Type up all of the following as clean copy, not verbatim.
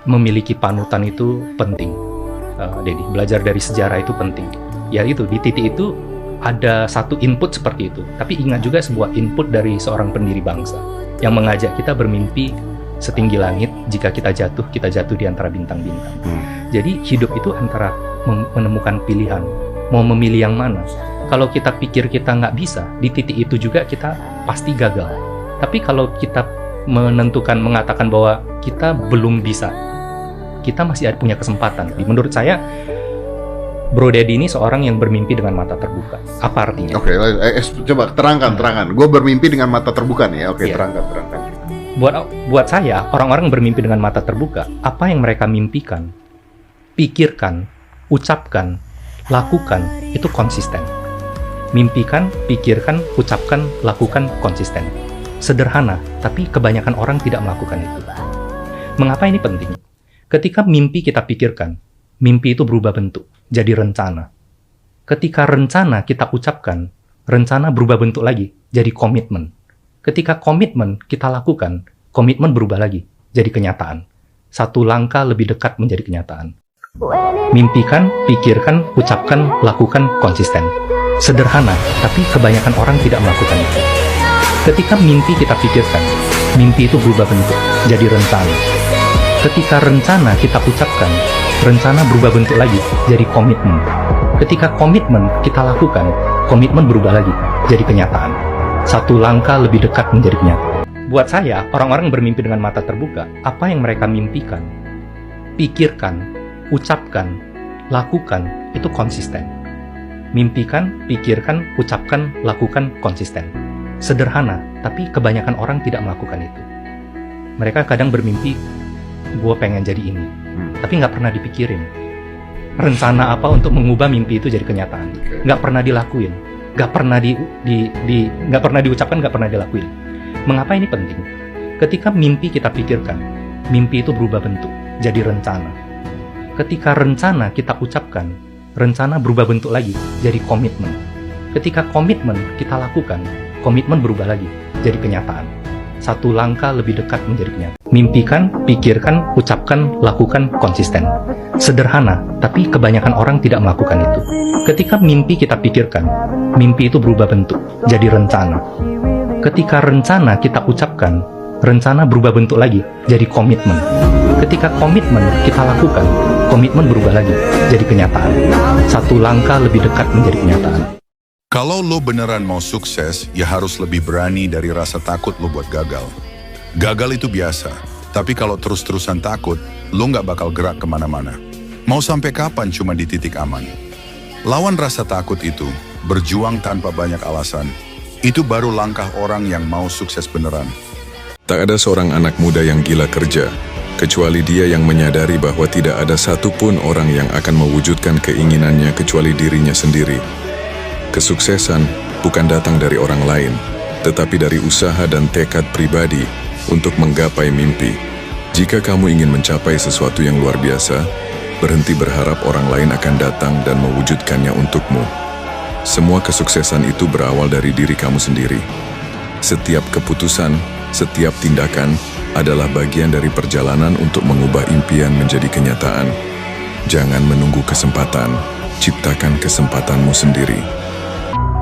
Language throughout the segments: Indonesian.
memiliki panutan itu penting, Dedi. Belajar dari sejarah itu penting. Ya itu, di titik itu ada satu input seperti itu. Tapi ingat juga sebuah input dari seorang pendiri bangsa yang mengajak kita bermimpi setinggi langit. Jika kita jatuh di antara bintang-bintang. Jadi hidup itu antara menemukan pilihan, mau memilih yang mana. Kalau kita pikir kita nggak bisa, di titik itu juga kita pasti gagal. Tapi kalau kita mengatakan bahwa kita belum bisa, kita masih punya kesempatan. Menurut saya, Bro Dedi ini seorang yang bermimpi dengan mata terbuka. Apa artinya? Oke, coba terangkan. Gue bermimpi dengan mata terbuka nih. Oke, terangkan. Buat saya, orang-orang bermimpi dengan mata terbuka, apa yang mereka mimpikan, pikirkan, ucapkan, lakukan, itu konsisten. Mimpikan, pikirkan, ucapkan, lakukan, konsisten. Sederhana, tapi kebanyakan orang tidak melakukan itu. Mengapa ini penting? Ketika mimpi kita pikirkan, mimpi itu berubah bentuk, jadi rencana. Ketika rencana kita ucapkan, rencana berubah bentuk lagi, jadi komitmen. Ketika komitmen kita lakukan, komitmen berubah lagi, jadi kenyataan. Satu langkah lebih dekat menjadi kenyataan. Mimpikan, pikirkan, ucapkan, lakukan, konsisten. Sederhana, tapi kebanyakan orang tidak melakukan itu. Ketika mimpi kita pikirkan, mimpi itu berubah bentuk, jadi rencana. Ketika rencana kita ucapkan, rencana berubah bentuk lagi, jadi komitmen. Ketika komitmen kita lakukan, komitmen berubah lagi, jadi kenyataan. Satu langkah lebih dekat menjadi kenyataan. Buat saya, orang-orang bermimpi dengan mata terbuka, apa yang mereka mimpikan, pikirkan, ucapkan, lakukan, itu konsisten. Mimpikan, pikirkan, ucapkan, lakukan, konsisten. Sederhana, tapi kebanyakan orang tidak melakukan itu. Mereka kadang bermimpi, gue pengen jadi ini, tapi nggak pernah dipikirin. Rencana apa untuk mengubah mimpi itu jadi kenyataan? Nggak pernah dilakuin, nggak pernah nggak pernah diucapkan, nggak pernah dilakuin. Mengapa ini penting? Ketika mimpi kita pikirkan, mimpi itu berubah bentuk, jadi rencana. Ketika rencana kita ucapkan, rencana berubah bentuk lagi, jadi komitmen. Ketika komitmen kita lakukan, komitmen berubah lagi, jadi kenyataan. Satu langkah lebih dekat menjadi kenyataan. Mimpikan, pikirkan, ucapkan, lakukan, konsisten. Sederhana, tapi kebanyakan orang tidak melakukan itu. Ketika mimpi kita pikirkan, mimpi itu berubah bentuk, jadi rencana. Ketika rencana kita ucapkan, rencana berubah bentuk lagi, jadi komitmen. Ketika komitmen kita lakukan, komitmen berubah lagi, jadi kenyataan. Satu langkah lebih dekat menjadi kenyataan. Kalau lo beneran mau sukses, ya harus lebih berani dari rasa takut lo buat gagal. Gagal itu biasa, tapi kalau terus-terusan takut, lo nggak bakal gerak kemana-mana. Mau sampai kapan cuma di titik aman? Lawan rasa takut itu, berjuang tanpa banyak alasan. Itu baru langkah orang yang mau sukses beneran. Tak ada seorang anak muda yang gila kerja, kecuali dia yang menyadari bahwa tidak ada satupun orang yang akan mewujudkan keinginannya kecuali dirinya sendiri. Kesuksesan bukan datang dari orang lain, tetapi dari usaha dan tekad pribadi untuk menggapai mimpi. Jika kamu ingin mencapai sesuatu yang luar biasa, berhenti berharap orang lain akan datang dan mewujudkannya untukmu. Semua kesuksesan itu berawal dari diri kamu sendiri. Setiap keputusan, setiap tindakan adalah bagian dari perjalanan untuk mengubah impian menjadi kenyataan. Jangan menunggu kesempatan, ciptakan kesempatanmu sendiri.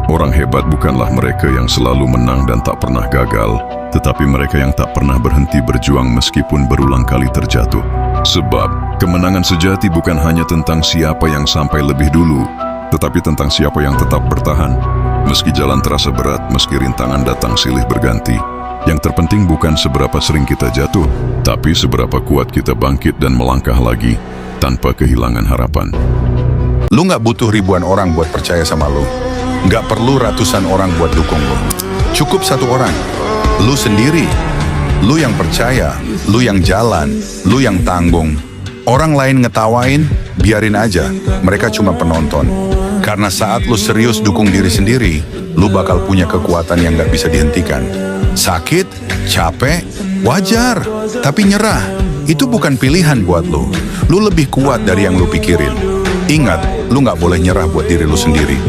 Orang hebat bukanlah mereka yang selalu menang dan tak pernah gagal, tetapi mereka yang tak pernah berhenti berjuang meskipun berulang kali terjatuh. Sebab, kemenangan sejati bukan hanya tentang siapa yang sampai lebih dulu, tetapi tentang siapa yang tetap bertahan. Meski jalan terasa berat, meski rintangan datang silih berganti, yang terpenting bukan seberapa sering kita jatuh, tapi seberapa kuat kita bangkit dan melangkah lagi, tanpa kehilangan harapan. Lu nggak butuh ribuan orang buat percaya sama lu. Nggak perlu ratusan orang buat dukung lu. Cukup satu orang. Lu sendiri. Lu yang percaya, lu yang jalan, lu yang tanggung. Orang lain ngetawain, biarin aja. Mereka cuma penonton. Karena saat lu serius dukung diri sendiri, lu bakal punya kekuatan yang nggak bisa dihentikan. Sakit, capek, wajar. Tapi nyerah, itu bukan pilihan buat lu. Lu lebih kuat dari yang lu pikirin. Ingat, lu nggak boleh nyerah buat diri lu sendiri.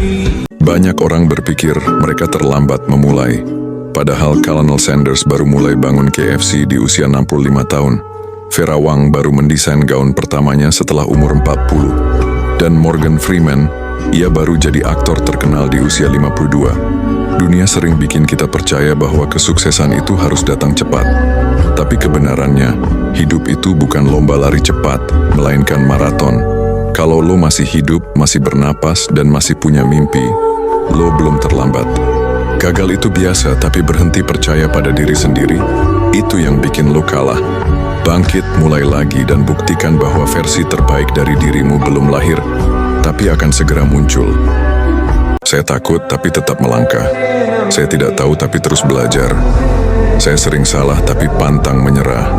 Banyak orang berpikir mereka terlambat memulai. Padahal Colonel Sanders baru mulai bangun KFC di usia 65 tahun. Vera Wang baru mendesain gaun pertamanya setelah umur 40. Dan Morgan Freeman, ia baru jadi aktor terkenal di usia 52. Dunia sering bikin kita percaya bahwa kesuksesan itu harus datang cepat. Tapi kebenarannya, hidup itu bukan lomba lari cepat, melainkan maraton. Kalau lo masih hidup, masih bernapas, dan masih punya mimpi, lo belum terlambat. Gagal itu biasa, tapi berhenti percaya pada diri sendiri, itu yang bikin lo kalah. Bangkit, mulai lagi, dan buktikan bahwa versi terbaik dari dirimu belum lahir, tapi akan segera muncul. Saya takut, tapi tetap melangkah. Saya tidak tahu, tapi terus belajar. Saya sering salah, tapi pantang menyerah.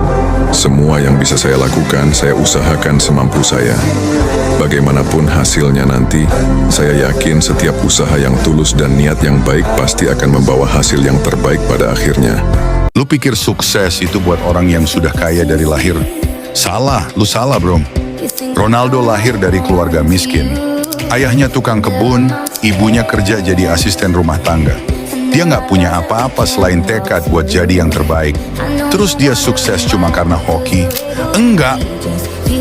Semua yang bisa saya lakukan, saya usahakan semampu saya. Bagaimanapun hasilnya nanti, saya yakin setiap usaha yang tulus dan niat yang baik pasti akan membawa hasil yang terbaik pada akhirnya. Lu pikir sukses itu buat orang yang sudah kaya dari lahir? Salah, lu salah bro. Ronaldo lahir dari keluarga miskin. Ayahnya tukang kebun, ibunya kerja jadi asisten rumah tangga. Dia nggak punya apa-apa selain tekad buat jadi yang terbaik. Terus dia sukses cuma karena hoki? Enggak.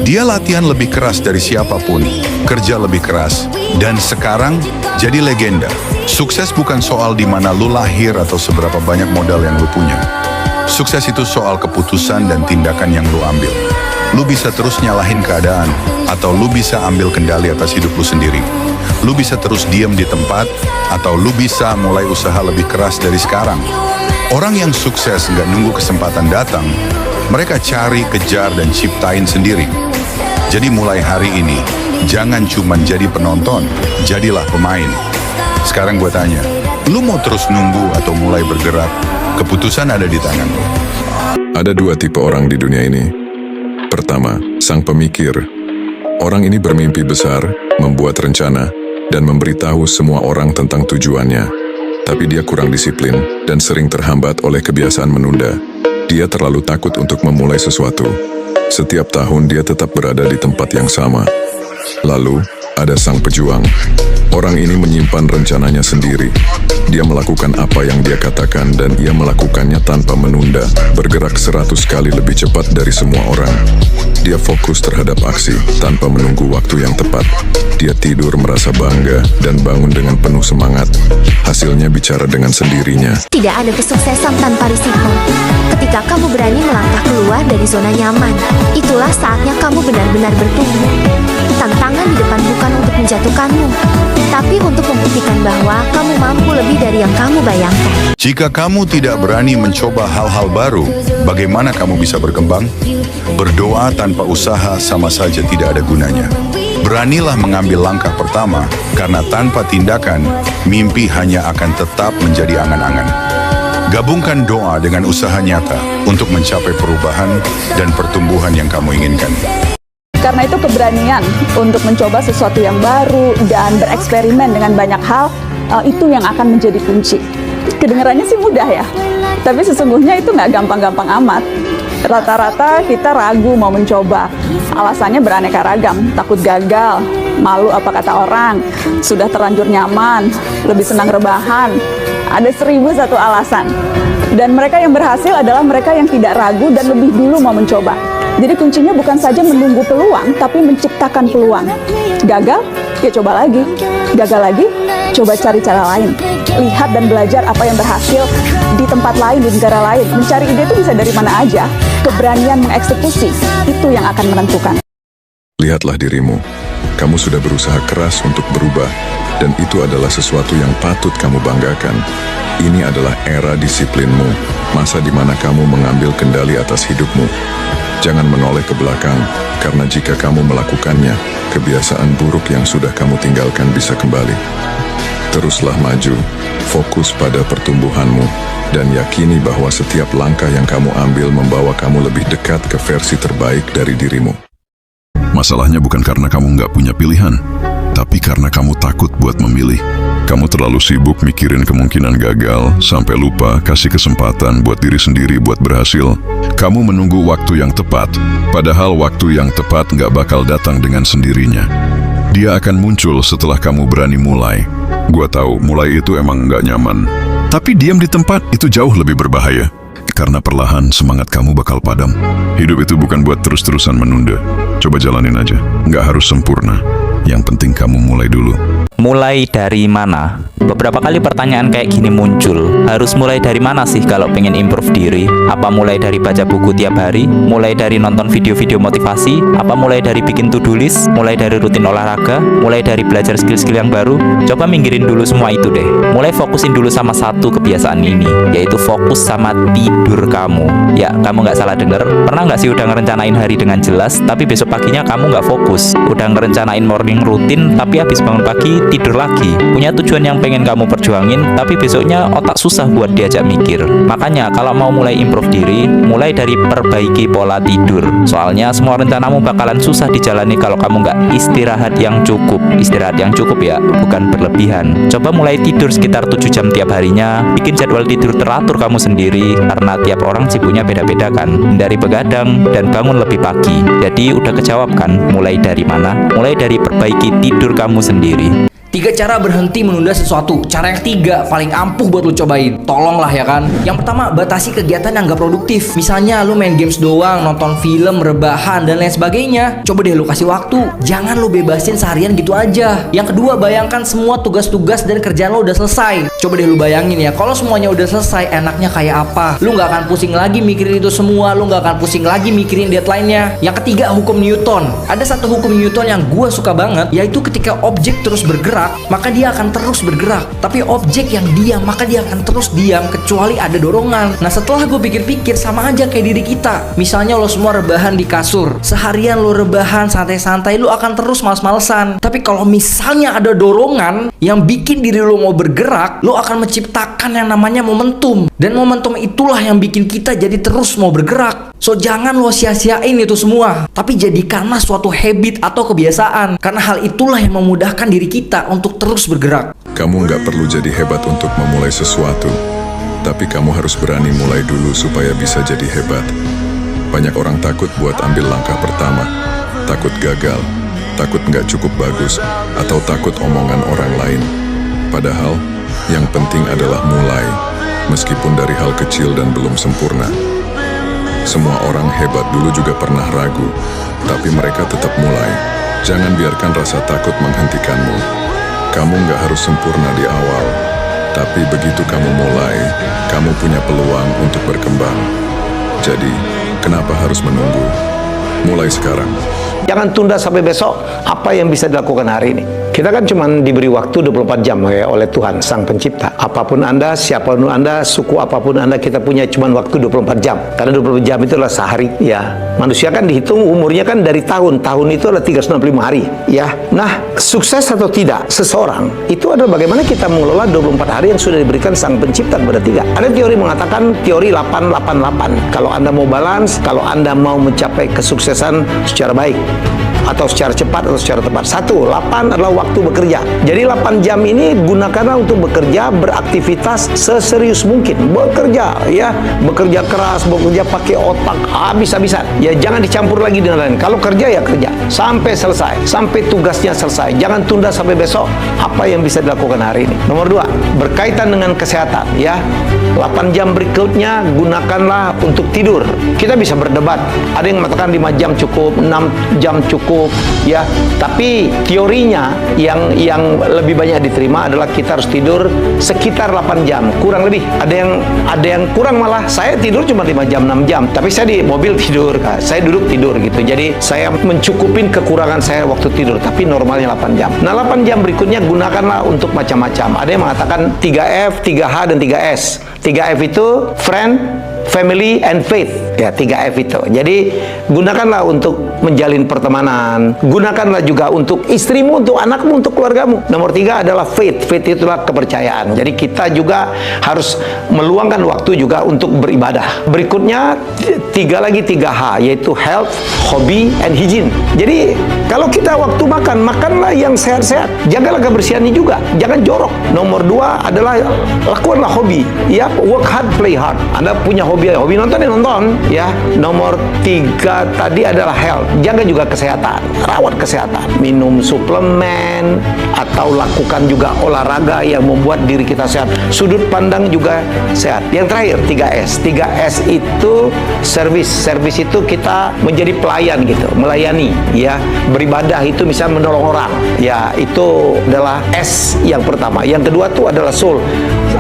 Dia latihan lebih keras dari siapapun, kerja lebih keras, dan sekarang jadi legenda. Sukses bukan soal di mana lu lahir atau seberapa banyak modal yang lu punya. Sukses itu soal keputusan dan tindakan yang lu ambil. Lu bisa terus nyalahin keadaan, atau lu bisa ambil kendali atas hidup lu sendiri. Lu bisa terus diam di tempat, atau lu bisa mulai usaha lebih keras dari sekarang. Orang yang sukses nggak nunggu kesempatan datang, mereka cari, kejar, dan ciptain sendiri. Jadi mulai hari ini, jangan cuma jadi penonton, jadilah pemain. Sekarang gue tanya, lu mau terus nunggu atau mulai bergerak? Keputusan ada di tangan lu. Ada dua tipe orang di dunia ini. Pertama, sang pemikir. Orang ini bermimpi besar, membuat rencana, dan memberitahu semua orang tentang tujuannya. Tapi dia kurang disiplin dan sering terhambat oleh kebiasaan menunda. Dia terlalu takut untuk memulai sesuatu. Setiap tahun dia tetap berada di tempat yang sama. Lalu, ada sang pejuang. Orang ini menyimpan rencananya sendiri. Dia melakukan apa yang dia katakan dan ia melakukannya tanpa menunda, bergerak 100 kali lebih cepat dari semua orang. Dia fokus terhadap aksi tanpa menunggu waktu yang tepat. Dia tidur merasa bangga dan bangun dengan penuh semangat. Hasilnya bicara dengan sendirinya. Tidak ada kesuksesan tanpa risiko. Ketika kamu berani melangkah keluar dari zona nyaman, itulah saatnya kamu benar-benar bertumbuh. Tantangan di depan bukan untuk menjatuhkanmu, tapi untuk membuktikan bahwa kamu mampu lebih dari yang kamu bayangkan. Jika kamu tidak berani mencoba hal-hal baru, bagaimana kamu bisa berkembang? Berdoa tanpa usaha sama saja tidak ada gunanya. Beranilah mengambil langkah pertama, karena tanpa tindakan, mimpi hanya akan tetap menjadi angan-angan. Gabungkan doa dengan usaha nyata untuk mencapai perubahan dan pertumbuhan yang kamu inginkan. Karena itu keberanian untuk mencoba sesuatu yang baru dan bereksperimen dengan banyak hal, itu yang akan menjadi kunci. Kedengarannya sih mudah ya, tapi sesungguhnya itu nggak gampang-gampang amat. Rata-rata kita ragu mau mencoba. Alasannya beraneka ragam, takut gagal, malu apa kata orang, sudah terlanjur nyaman, lebih senang rebahan. Ada 1001 alasan. Dan mereka yang berhasil adalah mereka yang tidak ragu dan lebih dulu mau mencoba. Jadi kuncinya bukan saja menunggu peluang, tapi menciptakan peluang. Gagal, ya coba lagi. Gagal lagi, coba cari cara lain. Lihat dan belajar apa yang berhasil di tempat lain, di negara lain. Mencari ide itu bisa dari mana aja. Keberanian mengeksekusi, itu yang akan menentukan. Lihatlah dirimu. Kamu sudah berusaha keras untuk berubah, dan itu adalah sesuatu yang patut kamu banggakan. Ini adalah era disiplinmu, masa di mana kamu mengambil kendali atas hidupmu. Jangan menoleh ke belakang, karena jika kamu melakukannya, kebiasaan buruk yang sudah kamu tinggalkan bisa kembali. Teruslah maju, fokus pada pertumbuhanmu, dan yakini bahwa setiap langkah yang kamu ambil membawa kamu lebih dekat ke versi terbaik dari dirimu. Masalahnya bukan karena kamu nggak punya pilihan, tapi karena kamu takut buat memilih. Kamu terlalu sibuk mikirin kemungkinan gagal, sampai lupa kasih kesempatan buat diri sendiri buat berhasil. Kamu menunggu waktu yang tepat, padahal waktu yang tepat nggak bakal datang dengan sendirinya. Dia akan muncul setelah kamu berani mulai. Gua tahu, mulai itu emang nggak nyaman. Tapi diam di tempat itu jauh lebih berbahaya. karena perlahan semangat kamu bakal padam. Hidup itu bukan buat terus-terusan menunda. Coba jalanin aja. Nggak harus sempurna. Yang penting kamu mulai dulu. Mulai dari mana? Beberapa kali pertanyaan kayak gini muncul. Harus mulai dari mana sih kalau pengen improve diri? Apa mulai dari baca buku tiap hari? Mulai dari nonton video-video motivasi? Apa mulai dari bikin to-do list? Mulai dari rutin olahraga? Mulai dari belajar skill-skill yang baru? Coba minggirin dulu semua itu deh. Mulai fokusin dulu sama satu kebiasaan ini, yaitu fokus sama tidur kamu. Ya, kamu nggak salah denger. Pernah nggak sih udah ngerencanain hari dengan jelas, tapi besok paginya kamu nggak fokus? Udah ngerencanain morning rutin, tapi habis bangun pagi tidur lagi. Punya tujuan yang pengen kamu perjuangin, tapi besoknya otak susah buat diajak mikir. Makanya kalau mau mulai improve diri, mulai dari perbaiki pola tidur. Soalnya semua rencanamu bakalan susah dijalani kalau kamu nggak istirahat yang cukup. Istirahat yang cukup ya, bukan berlebihan. Coba mulai tidur sekitar 7 jam tiap harinya. Bikin jadwal tidur teratur kamu sendiri, karena tiap orang sibuknya beda-beda kan. Hindari begadang dan bangun lebih pagi. Jadi udah kejawab kan, mulai dari mana? Mulai dari perbaiki tidur kamu sendiri. 3 cara berhenti menunda sesuatu. Cara yang 3 paling ampuh buat lu cobain. Tolonglah ya kan. Yang pertama, batasi kegiatan yang gak produktif. Misalnya lu main games doang, nonton film, rebahan, dan lain sebagainya. Coba deh lu kasih waktu. Jangan lu bebasin seharian gitu aja. Yang kedua, bayangkan semua tugas-tugas dan kerjaan lu udah selesai. Coba deh lu bayangin ya, kalau semuanya udah selesai, enaknya kayak apa? Lu gak akan pusing lagi mikirin itu semua. Lu gak akan pusing lagi mikirin deadline-nya. Yang ketiga, hukum Newton. Ada satu hukum Newton yang gua suka banget, yaitu ketika objek terus bergerak, maka dia akan terus bergerak. Tapi objek yang diam, maka dia akan terus diam kecuali ada dorongan. Nah, setelah gue pikir-pikir, sama aja kayak diri kita. Misalnya lo semua rebahan di kasur, seharian lo rebahan santai-santai, lo akan terus males-malesan. Tapi kalau misalnya ada dorongan yang bikin diri lo mau bergerak, lo akan menciptakan yang namanya momentum. Dan momentum itulah yang bikin kita jadi terus mau bergerak. So, jangan lo sia-siain itu semua, tapi jadikanlah suatu habit atau kebiasaan. Karena hal itulah yang memudahkan diri kita untuk terus bergerak. Kamu nggak perlu jadi hebat untuk memulai sesuatu, tapi kamu harus berani mulai dulu supaya bisa jadi hebat. Banyak orang takut buat ambil langkah pertama, takut gagal, takut nggak cukup bagus, atau takut omongan orang lain. Padahal, yang penting adalah mulai, meskipun dari hal kecil dan belum sempurna. Semua orang hebat dulu juga pernah ragu, tapi mereka tetap mulai. Jangan biarkan rasa takut menghentikanmu. Kamu nggak harus sempurna di awal, tapi begitu kamu mulai, kamu punya peluang untuk berkembang. Jadi, kenapa harus menunggu? Mulai sekarang. Jangan tunda sampai besok. Apa yang bisa dilakukan hari ini? Kita kan cuma diberi waktu 24 jam ya, oleh Tuhan Sang Pencipta. Apapun Anda, siapapun Anda, suku apapun Anda, kita punya cuma waktu 24 jam. Karena 24 jam itu adalah sehari ya. Manusia kan dihitung umurnya kan dari tahun. Tahun itu adalah 365 hari ya. Nah, sukses atau tidak seseorang itu adalah bagaimana kita mengelola 24 hari yang sudah diberikan Sang Pencipta kepada kita. Ada teori mengatakan teori 888. Kalau Anda mau balance, kalau Anda mau mencapai kesuksesan secara baik atau secara cepat atau secara tepat. 8 adalah waktu bekerja. Jadi 8 jam ini gunakanlah untuk bekerja, beraktivitas seserius mungkin. Bekerja ya, bekerja keras, bekerja pakai otak habis-habisan. Ya, jangan dicampur lagi dengan lain. Kalau kerja ya kerja sampai selesai, sampai tugasnya selesai. Jangan tunda sampai besok. Apa yang bisa dilakukan hari ini? Nomor 2, berkaitan dengan kesehatan ya. 8 jam berikutnya gunakanlah untuk tidur. Kita bisa berdebat. Ada yang mengatakan 5 jam cukup, 6 jam cukup ya. Tapi teorinya yang lebih banyak diterima adalah kita harus tidur sekitar 8 jam, kurang lebih. Ada yang kurang, malah saya tidur cuma 5 jam, 6 jam. Tapi saya di mobil tidur, saya duduk tidur gitu. Jadi saya mencukupin kekurangan saya waktu tidur, tapi normalnya 8 jam. Nah, 8 jam berikutnya gunakanlah untuk macam-macam. Ada yang mengatakan 3F, 3H, dan 3S. 3F itu friend, family, and faith. Ya, 3F itu. Jadi, gunakanlah untuk menjalin pertemanan. Gunakanlah juga untuk istrimu, untuk anakmu, untuk keluargamu. Nomor 3 adalah faith. Faith itulah kepercayaan. Jadi, kita juga harus meluangkan waktu juga untuk beribadah. Berikutnya, 3H, yaitu health, hobby, and hygiene. Jadi, kalau kita waktu makan, makanlah yang sehat-sehat. Jagalah kebersihannya juga. Jangan jorok. Nomor 2 adalah lakukanlah hobi. Ya, work hard, play hard. Anda punya hobi hobi nonton ya nonton ya. Nomor 3 tadi adalah health, jaga juga kesehatan, rawat kesehatan, minum suplemen atau lakukan juga olahraga yang membuat diri kita sehat, sudut pandang juga sehat. Yang terakhir 3S itu service itu kita menjadi pelayan gitu, melayani ya. Beribadah itu misalnya menolong orang ya, itu adalah S yang pertama. Yang kedua tuh adalah soul,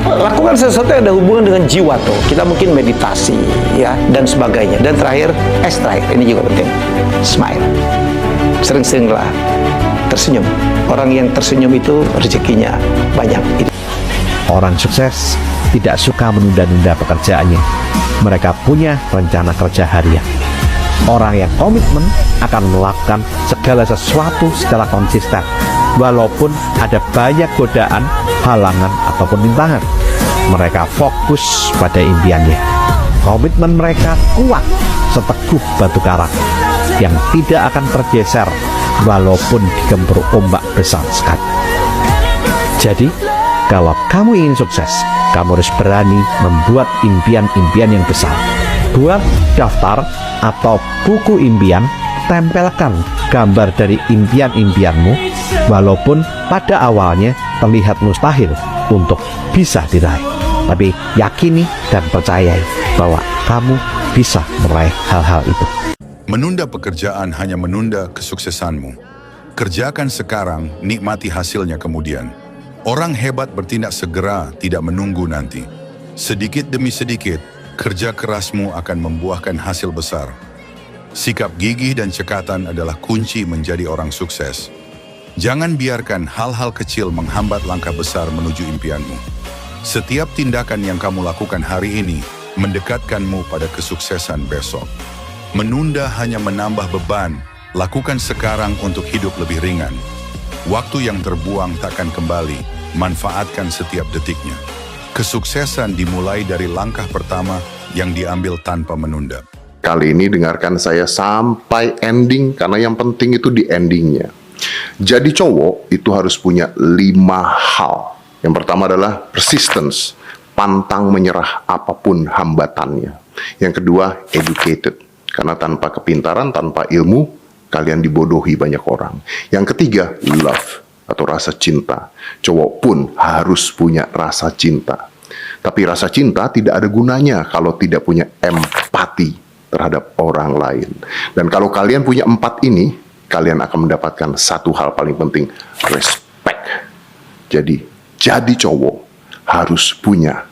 lakukan sesuatu yang ada hubungan dengan jiwa tuh, kita mungkin meditasi ya dan sebagainya. Dan terakhir S ini juga penting, smile, sering-seringlah tersenyum. Orang yang tersenyum itu rezekinya banyak. Orang sukses tidak suka menunda-nunda pekerjaannya. Mereka punya rencana kerja harian. Orang yang komitmen akan melakukan segala sesuatu secara konsisten, walaupun ada banyak godaan, halangan, ataupun rintangan. Mereka fokus pada impiannya. Komitmen mereka kuat seteguh batu karang yang tidak akan tergeser walaupun digempur ombak besar sekali. Jadi, kalau kamu ingin sukses, kamu harus berani membuat impian-impian yang besar. Buat daftar atau buku impian, tempelkan gambar dari impian-impianmu, walaupun pada awalnya terlihat mustahil untuk bisa diraih. Tapi yakini dan percayai bahwa kamu bisa meraih hal-hal itu. Menunda pekerjaan hanya menunda kesuksesanmu. Kerjakan sekarang, nikmati hasilnya kemudian. Orang hebat bertindak segera, tidak menunggu nanti. Sedikit demi sedikit, kerja kerasmu akan membuahkan hasil besar. Sikap gigih dan cekatan adalah kunci menjadi orang sukses. Jangan biarkan hal-hal kecil menghambat langkah besar menuju impianmu. Setiap tindakan yang kamu lakukan hari ini mendekatkanmu pada kesuksesan besok. Menunda hanya menambah beban, lakukan sekarang untuk hidup lebih ringan. Waktu yang terbuang takkan kembali, manfaatkan setiap detiknya. Kesuksesan dimulai dari langkah pertama yang diambil tanpa menunda. Kali ini dengarkan saya sampai ending, karena yang penting itu di endingnya. Jadi cowok itu harus punya 5 hal. Yang pertama adalah persistence, pantang menyerah apapun hambatannya. Yang kedua, educated, karena tanpa kepintaran, tanpa ilmu, kalian dibodohi banyak orang. Yang ketiga, love, atau rasa cinta. Cowok pun harus punya rasa cinta. Tapi rasa cinta tidak ada gunanya kalau tidak punya empati terhadap orang lain. Dan kalau kalian punya 4 ini, kalian akan mendapatkan satu hal paling penting, respect. Jadi cowok harus punya